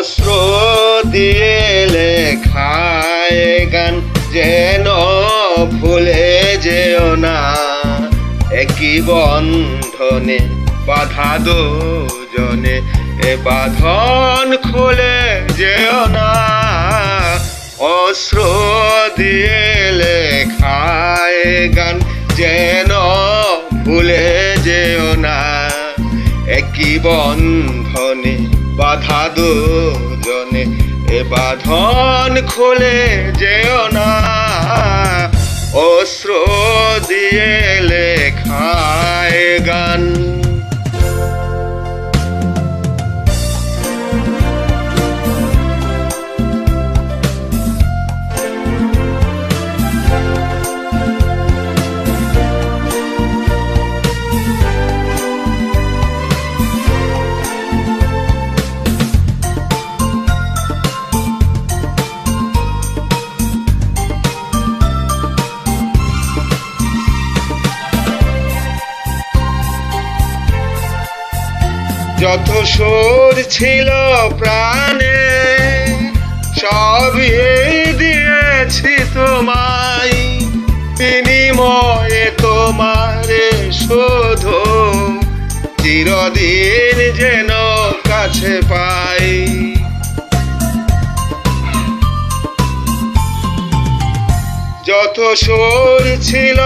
অস্ত্র দিয়ে লেখায় গান যেন ভুলে যেও না, একই বন্ধনে বাধা দুজনে, এ বাঁধন খুলে যেও না। অস্ত্র দিয়ে লেখায় গান যেন ভুলে যেও না, একই বন্ধনে বাধা দুজনে, এ বাঁধন খুলে যেও না। অস্ত্র দিয়ে লেখায় গান। যত সুর ছিল প্রাণে সবই দিয়েছি তোমায়, বিনিময়ে তোমারে শুধু চিরদিন যেন কাছে পাই। যত সুর ছিল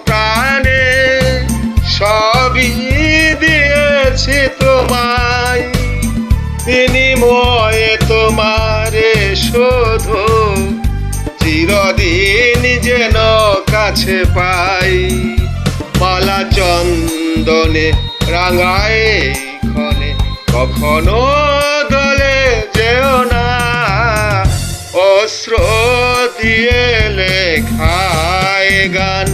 প্রাণে সবই দিয়েছি তোমায়, বিনিময়ে তোমারে শুধু চিরদিন যেন কাছে পাই। মালা চন্দনে রাঙায় ক্ষণে কখনো দলে যেও না, অস্ত্র দিয়ে লেখায় গান।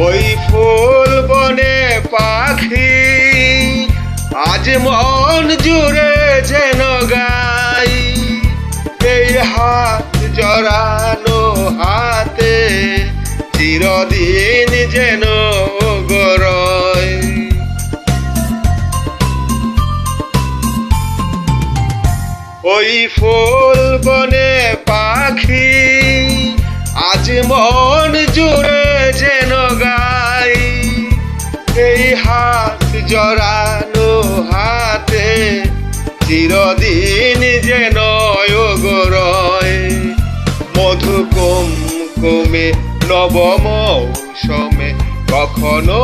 ওই ফুল বনে পাখি আজ মন জুড়ে যেন গাই, এই হাত জড়ানো হাতে চিরদিন যেন গড়ায়। ওই ফুল বনে পাখি আজ মন জুড়ে যেন গাই, এই হাত জড়ানো হাতে চিরদিন যেন গড়ায়। মধু কুমকুমে নব মৌসুমে কখনো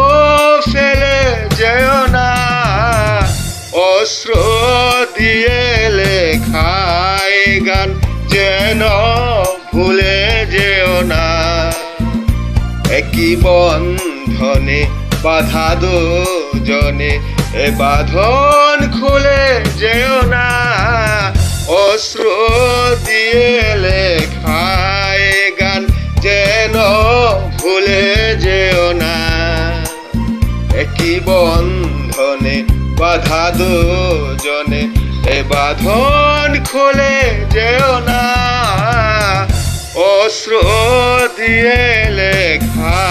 ফেলে যেও না, অস্ত্র দিয়ে লেখায় গান যেন ভুলে যেও না, একই বন্ধনে বাধা দুজনে, এ বাঁধন খুলে যেও না। অস্ত্র দিয়ে লেখায় গান যেন ভুলে যেও না, একই বন্ধনে বাধা দুজনে, এ বাঁধন খুলে যেও না। অস্ত্র দিয়ে লেখা